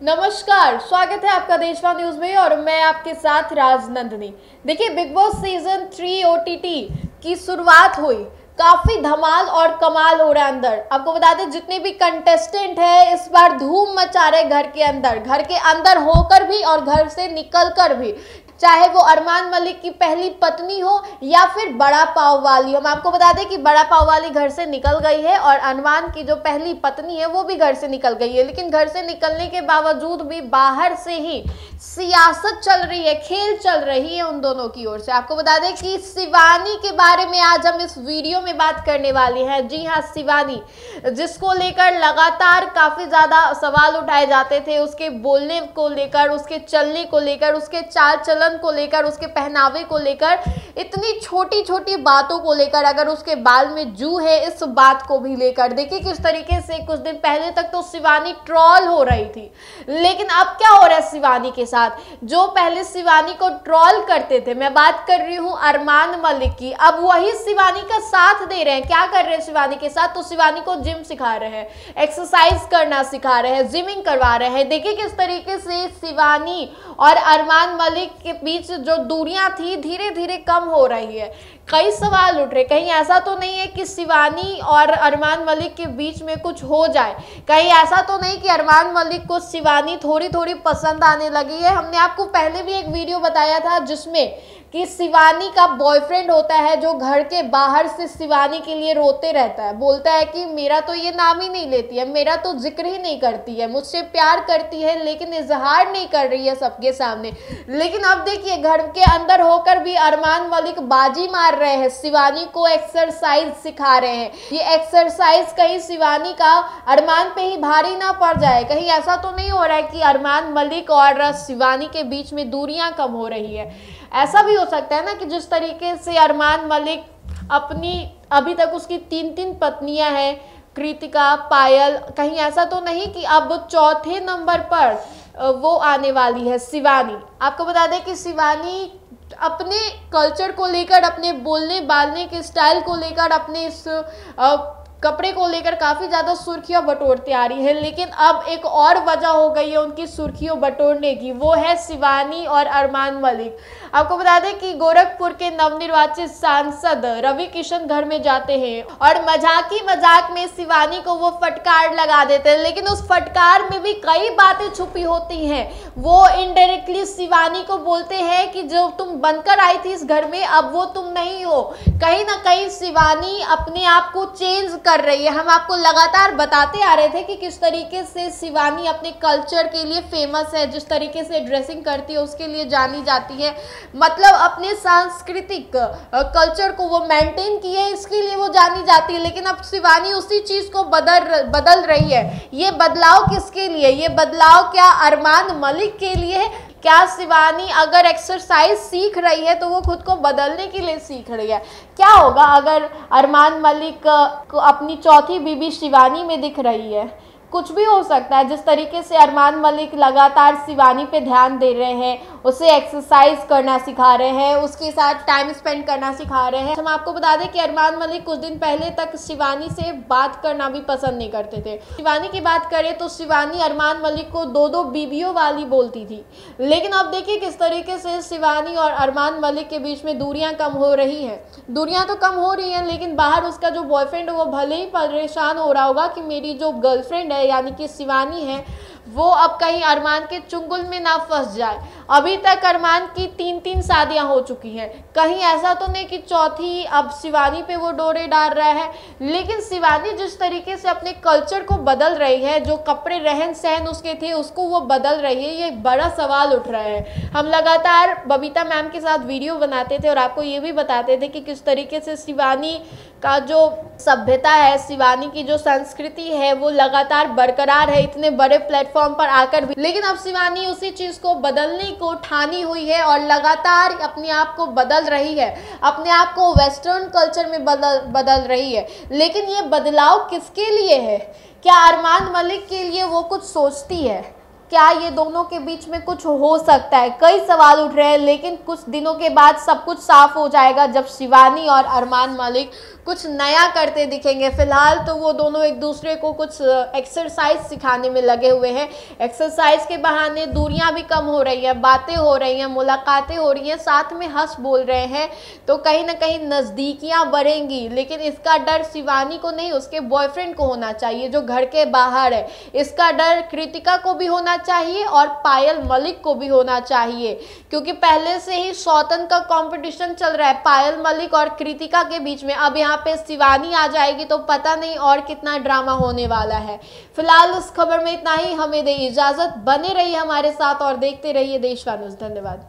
नमस्कार, स्वागत है आपका देशवा न्यूज में और मैं आपके साथ राजनंदिनी। देखिए, बिग बॉस सीजन 3 ओटीटी की शुरुआत हुई, काफी धमाल और कमाल हो रहा है अंदर। आपको बता दें, जितने भी कंटेस्टेंट है इस बार धूम मचा रहे घर के अंदर होकर भी और घर से निकल कर भी, चाहे वो अरमान मलिक की पहली पत्नी हो या फिर बड़ा पाव वाली। हम आपको बता दें कि बड़ा पाव वाली घर से निकल गई है और अरमान की जो पहली पत्नी है वो भी घर से निकल गई है, लेकिन घर से निकलने के बावजूद भी बाहर से ही सियासत चल रही है, खेल चल रही है उन दोनों की ओर से। आपको बता दें कि शिवानी के बारे में आज हम इस वीडियो में बात करने वाले हैं। जी हाँ, शिवानी, जिसको लेकर लगातार काफी ज्यादा सवाल उठाए जाते थे, उसके बोलने को लेकर, उसके चलने को लेकर, उसके चाल चलन को लेकर, उसके पहनावे को लेकर, इतनी छोटी छोटी बातों को लेकर, अगर उसके बाल में जू है इस बात को भी लेकर। देखिए किस तरीके से कुछ दिन पहले तक तो शिवानी ट्रोल हो रही थी, लेकिन अब क्या हो रहा है शिवानी के साथ। जो पहले शिवानी को ट्रोल करते थे, मैं बात कर रही हूं अरमान मलिक की, अब वही शिवानी का साथ दे रहे हैं। क्या कर रहे हैं शिवानी के साथ? तो शिवानी को जिम सिखा रहे हैं, एक्सरसाइज करना सिखा रहे हैं, जिमिंग करवा रहे हैं। देखिए किस तरीके से शिवानी और अरमान मलिक के बीच जो दूरियां थी धीरे धीरे कम हो रही है। कई सवाल उठ रहे, कहीं ऐसा तो नहीं है कि शिवानी और अरमान मलिक के बीच में कुछ हो जाए, कहीं ऐसा तो नहीं कि अरमान मलिक को शिवानी थोड़ी थोड़ी पसंद आने लगी है। हमने आपको पहले भी एक वीडियो बताया था जिसमें कि शिवानी का बॉयफ्रेंड होता है जो घर के बाहर से शिवानी के लिए रोते रहता है, बोलता है कि मेरा तो ये नाम ही नहीं लेती है, मेरा तो जिक्र ही नहीं करती है, मुझसे प्यार करती है लेकिन इजहार नहीं कर रही है सबके सामने। लेकिन अब देखिए, घर के अंदर होकर भी अरमान मलिक बाजी मार रहे हैं, शिवानी को एक्सरसाइज सिखा रहे हैं। ये एक्सरसाइज कहीं शिवानी का अरमान पे ही भारी ना पड़ जाए, कहीं ऐसा तो नहीं हो रहा है कि अरमान मलिक और शिवानी के बीच में दूरियां कम हो रही है। ऐसा भी हो सकता है ना कि जिस तरीके से अरमान मलिक अपनी, अभी तक उसकी 3 पत्नियां हैं, कृतिका, पायल, कहीं ऐसा तो नहीं कि अब चौथे नंबर पर वो आने वाली है शिवानी। आपको बता दें कि शिवानी अपने कल्चर को लेकर, अपने बोलने बालने के स्टाइल को लेकर, अपने इस कपड़े को लेकर काफ़ी ज़्यादा सुर्खियां बटोरती आ रही है, लेकिन अब एक और वजह हो गई है उनकी सुर्खियों बटोरने की, वो है शिवानी और अरमान मलिक। आपको बता दें कि गोरखपुर के नवनिर्वाचित सांसद रवि किशन घर में जाते हैं और मजाक में शिवानी को वो फटकार लगा देते हैं, लेकिन उस फटकार में भी कई बातें छुपी होती हैं। वो इनडायरेक्टली शिवानी को बोलते हैं कि जो तुम बनकर आई थी इस घर में, अब वो तुम नहीं हो। कहीं ना कहीं शिवानी अपने आप को चेंज कर रही है। हम आपको लगातार बताते आ रहे थे कि किस तरीके से शिवानी अपने कल्चर के लिए फेमस है, जिस तरीके से ड्रेसिंग करती है उसके लिए जानी जाती है, मतलब अपने सांस्कृतिक कल्चर को वो मेंटेन की है, इसके लिए वो जानी जाती है। लेकिन अब शिवानी उसी चीज को बदल रही है। ये बदलाव किसके लिए? ये बदलाव क्या अरमान मलिक के लिए है? क्या शिवानी अगर एक्सरसाइज सीख रही है तो वो खुद को बदलने के लिए सीख रही है? क्या होगा अगर अरमान मलिक को अपनी चौथी बीवी शिवानी में दिख रही है? कुछ भी हो सकता है। जिस तरीके से अरमान मलिक लगातार शिवानी पे ध्यान दे रहे हैं, उसे एक्सरसाइज करना सिखा रहे हैं, उसके साथ टाइम स्पेंड करना सिखा रहे हैं। हम आपको बता दें कि अरमान मलिक कुछ दिन पहले तक शिवानी से बात करना भी पसंद नहीं करते थे। शिवानी की बात करें तो शिवानी अरमान मलिक को 2 बीवियों वाली बोलती थी, लेकिन अब देखिए किस तरीके से शिवानी और अरमान मलिक के बीच में दूरियां कम हो रही हैं। दूरियां तो कम हो रही हैं, लेकिन बाहर उसका जो बॉयफ्रेंड है वो भले ही परेशान हो रहा होगा कि मेरी जो गर्लफ्रेंड है यानी कि शिवानी है वो अब कहीं अरमान के चुंगल में ना फंस जाए। अभी तक अरमान की 3 शादियां हो चुकी हैं, कहीं ऐसा तो नहीं कि चौथी अब शिवानी पे वो डोरे डाल रहा है। लेकिन शिवानी जिस तरीके से अपने कल्चर को बदल रही है, जो कपड़े रहन सहन उसके थे उसको वो बदल रही है, ये बड़ा सवाल उठ रहा है। हम लगातार बबीता मैम के साथ वीडियो बनाते थे और आपको ये भी बताते थे कि किस तरीके से शिवानी का जो सभ्यता है, शिवानी की जो संस्कृति है वो लगातार बरकरार है इतने बड़े प्लेटफॉर्म पर आकर भी। लेकिन अब शिवानी उसी चीज को बदलने को ठानी हुई है और लगातार अपने आप को बदल रही है, अपने आप को वेस्टर्न कल्चर में बदल रही है। लेकिन ये बदलाव किसके लिए है? क्या अरमान मलिक के लिए वो कुछ सोचती है? क्या ये दोनों के बीच में कुछ हो सकता है? कई सवाल उठ रहे हैं, लेकिन कुछ दिनों के बाद सब कुछ साफ हो जाएगा जब शिवानी और अरमान मलिक कुछ नया करते दिखेंगे। फिलहाल तो वो दोनों एक दूसरे को कुछ एक्सरसाइज सिखाने में लगे हुए हैं। एक्सरसाइज के बहाने दूरियां भी कम हो रही हैं, बातें हो रही हैं, मुलाकातें हो रही हैं, साथ में हंस बोल रहे हैं, तो कहीं ना कहीं नज़दीकियां बढ़ेंगी। लेकिन इसका डर शिवानी को नहीं, उसके बॉयफ्रेंड को होना चाहिए जो घर के बाहर है। इसका डर कृतिका को भी होना चाहिए और पायल मलिक को भी होना चाहिए, क्योंकि पहले से ही सौतन का कंपटीशन चल रहा है पायल मलिक और कृतिका के बीच में। अब यहाँ पे शिवानी आ जाएगी तो पता नहीं और कितना ड्रामा होने वाला है। फिलहाल उस खबर में इतना ही। हमें दे इजाजत, बने रहिए हमारे साथ और देखते रहिए देशवा न्यूज़। धन्यवाद।